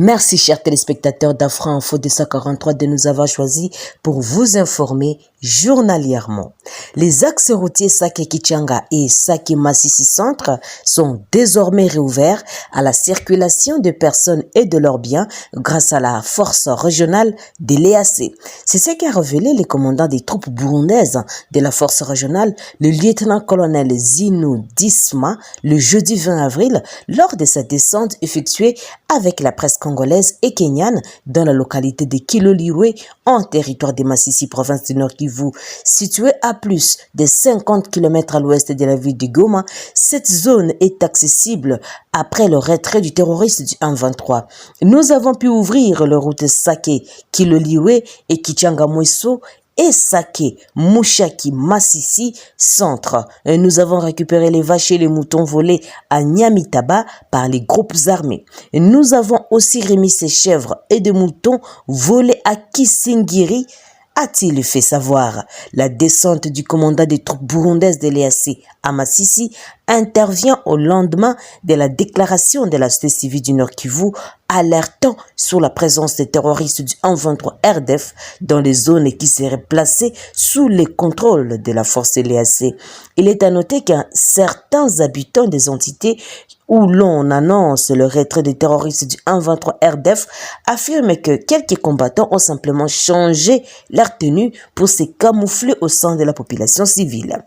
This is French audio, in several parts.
Merci chers téléspectateurs d'Afra Info 243 de nous avoir choisis pour vous informer journalièrement. Les axes routiers Sake-Kichanga et Sake-Massissi Centre sont désormais réouverts à la circulation de personnes et de leurs biens grâce à la force régionale de l'EAC. C'est ce qu'a révélé le commandant des troupes burundaises de la force régionale, le lieutenant-colonel Zinu Disma, le jeudi 20 avril, lors de sa descente effectuée avec la presse congolaise et kenyane dans la localité de Kilolirwe en territoire de Massissi, province du Nord Kivu. Située à plus de 50 km à l'ouest de la ville de Goma, cette zone est accessible après le retrait du terroriste du M23. Nous avons pu ouvrir les routes Sake, Kilolirwe et Kichanga-Mweso et Sake, Mushaki, Massissi, Centre. Nous avons récupéré les vaches et les moutons volés à Nyamitaba par les groupes armés. Nous avons aussi remis ces chèvres et des moutons volés à Kisingiri, a-t-il fait savoir. La descente du commandant des troupes burundaises de l'EAC à Massissi intervient au lendemain de la déclaration de la société civile du Nord Kivu alertant sur la présence des terroristes du M23 RDF dans les zones qui seraient placées sous le contrôle de la force LAC. Il est à noter que certains habitants des entités où l'on annonce le retrait des terroristes du M23 RDF affirment que quelques combattants ont simplement changé leur tenue pour se camoufler au sein de la population civile.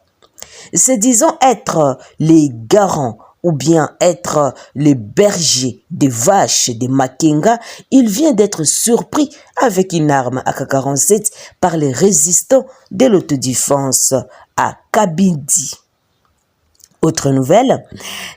Se disant être les garants ou bien être les bergers des vaches des Makenga, il vient d'être surpris avec une arme AK-47 par les résistants de l'autodéfense à Kabindi. Autre nouvelle,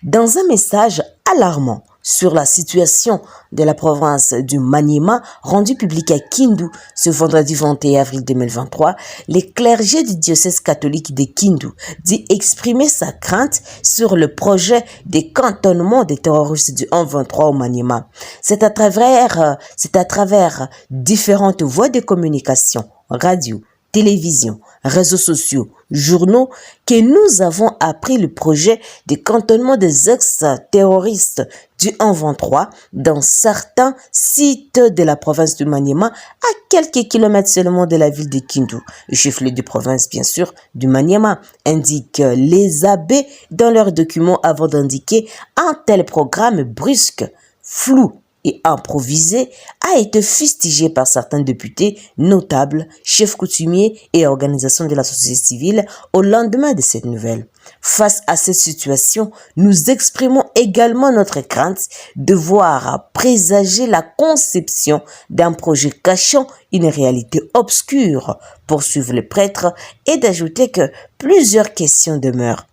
dans un message alarmant sur la situation de la province du Maniema, rendu public à Kindu ce vendredi 21 avril 2023, les clergés du diocèse catholique de Kindu dit exprimer sa crainte sur le projet de cantonnement des terroristes du M23 au Maniema. C'est à travers différentes voies de communication, radio, télévision, réseaux sociaux, journaux, que nous avons appris le projet de cantonnement des ex-terroristes du M23 dans certains sites de la province du Maniema, à quelques kilomètres seulement de la ville de Kindu. Le chef-lieu de province, bien sûr, du Maniema, indique les abbés dans leurs documents avant d'indiquer un tel programme brusque, flou et improvisé a été fustigé par certains députés, notables, chefs coutumiers et organisations de la société civile au lendemain de cette nouvelle. Face à cette situation, nous exprimons également notre crainte de voir présager la conception d'un projet cachant une réalité obscure, poursuivent les prêtres, et d'ajouter que plusieurs questions demeurent.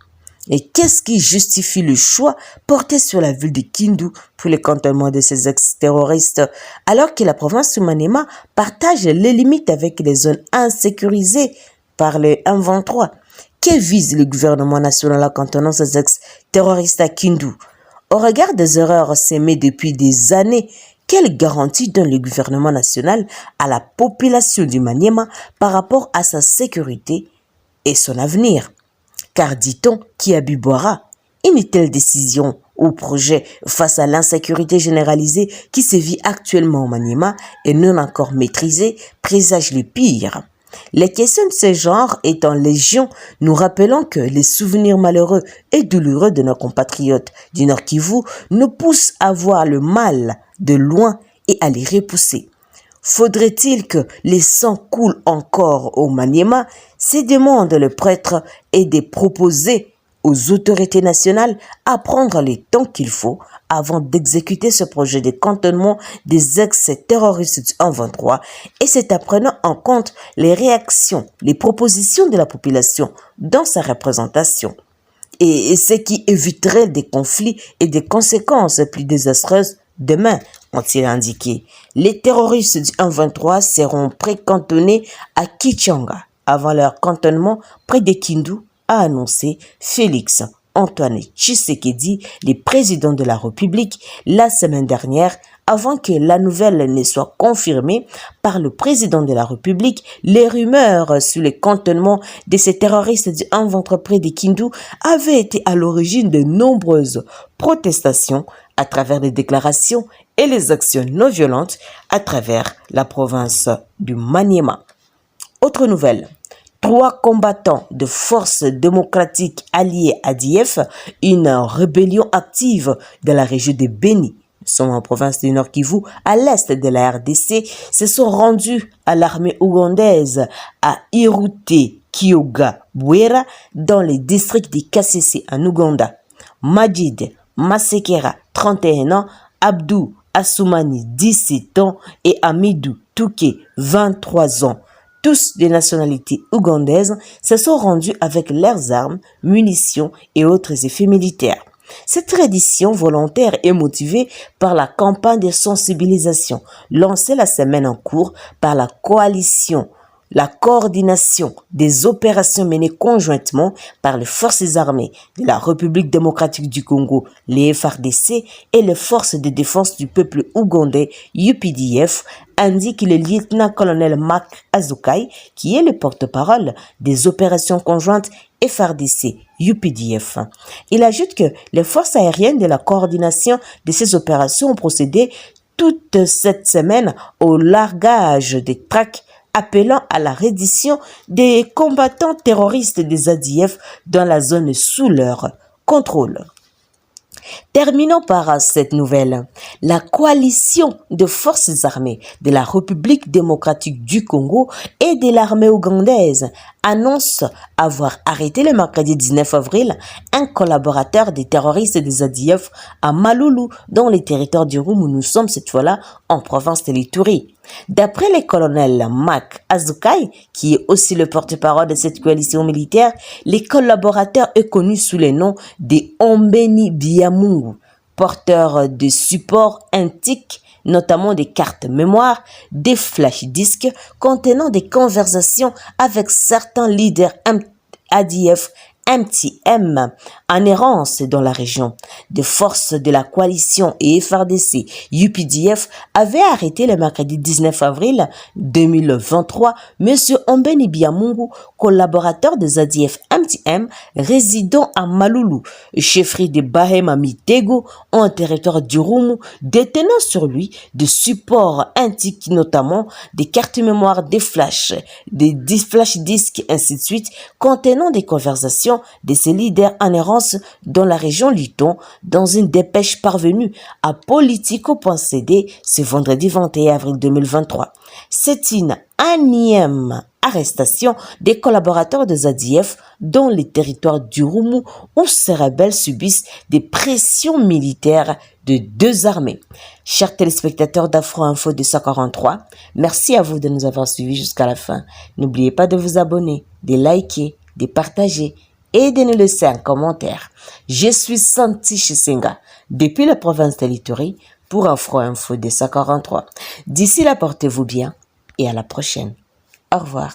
Et qu'est-ce qui justifie le choix porté sur la ville de Kindu pour le cantonnement de ces ex-terroristes, alors que la province du Maniema partage les limites avec les zones insécurisées par les M23? Que vise le gouvernement national en cantonnant ces ex-terroristes à Kindu? Au regard des erreurs sémées depuis des années, quelle garantie donne le gouvernement national à la population du Maniema par rapport à sa sécurité et son avenir? Car dit-on qui boira, une telle décision ou projet face à l'insécurité généralisée qui se vit actuellement au Maniema et non encore maîtrisée présage le pire. Les questions de ce genre étant légion, nous rappelons que les souvenirs malheureux et douloureux de nos compatriotes du Nord Kivu nous poussent à voir le mal de loin et à les repousser. Faudrait-il que les sangs coulent encore au Maniema? Se demande le prêtre et de proposer aux autorités nationales à prendre le temps qu'il faut avant d'exécuter ce projet de cantonnement des ex-terroristes du M23 et c'est en prenant en compte les réactions, les propositions de la population dans sa représentation. Et ce qui éviterait des conflits et des conséquences plus désastreuses demain, ont-ils indiqué. Les terroristes du M23 seront précantonnés à Kichanga avant leur cantonnement près de Kindu, a annoncé Félix Antoine Tshisekedi, le président de la République, la semaine dernière, avant que la nouvelle ne soit confirmée par le président de la République. Les rumeurs sur le cantonnement de ces terroristes du M23 près de Kindu avaient été à l'origine de nombreuses protestations à travers des déclarations et les actions non violentes à travers la province du Maniema. Autre nouvelle. 3 combattants de forces démocratiques alliées à ADF, une rébellion active de la région de Beni, nous sommes en province du Nord Kivu, à l'est de la RDC, se sont rendus à l'armée ougandaise à Irute, Kyoga, Bwera, dans les districts de Kasese en Ouganda. Majid Masekera, 31 ans, Abdou Assoumani, 17 ans, et Amidou Touké, 23 ans, tous des nationalités ougandaises, se sont rendus avec leurs armes, munitions et autres effets militaires. Cette tradition volontaire est motivée par la campagne de sensibilisation lancée la semaine en cours par la coalition, la coordination des opérations menées conjointement par les forces armées de la République démocratique du Congo, les FARDC, et les forces de défense du peuple ougandais, UPDF, indique le lieutenant-colonel Mark Azukai, qui est le porte-parole des opérations conjointes FARDC, UPDF. Il ajoute que les forces aériennes de la coordination de ces opérations ont procédé toute cette semaine au largage des tracts appelant à la reddition des combattants terroristes des ADF dans la zone sous leur contrôle. Terminons par cette nouvelle. La coalition de forces armées de la République démocratique du Congo et de l'armée ougandaise annonce avoir arrêté le mercredi 19 avril un collaborateur des terroristes des ADF à Maloulou, dans les territoires du Rum où nous sommes cette fois-là en province de l'Ituri. D'après le colonel Mak Azukai, qui est aussi le porte-parole de cette coalition militaire, les collaborateurs est connu sous le nom de Ombeni Biamungu, porteurs de supports antiques, notamment des cartes mémoire, des flash disques contenant des conversations avec certains leaders ADF MTM en errance dans la région. Des forces de la coalition et FARDC UPDF avaient arrêté le mercredi 19 avril 2023 M. Ombeni Biamungu, collaborateur des ADF MTM résidant à Maloulou, chefferie de Bahema Mitego, en territoire du Rumu, détenant sur lui des supports antiques, notamment des cartes mémoire, des flashs, des flash disques, ainsi de suite, contenant des conversations de ces leaders en errance dans la région Liton, dans une dépêche parvenue à Politico.cd ce vendredi 21 avril 2023. C'est une énième arrestation des collaborateurs des ADF dans les territoires du Rumu où ces rebelles subissent des pressions militaires de 2 armées. Chers téléspectateurs d'Afro Info 243, merci à vous de nous avoir suivis jusqu'à la fin. N'oubliez pas de vous abonner, de liker, de partager et de nous laisser un commentaire. Je suis Santi Chisenga, depuis la province de l'Ituri, pour Afro Info 243. D'ici là, portez-vous bien et à la prochaine. Au revoir.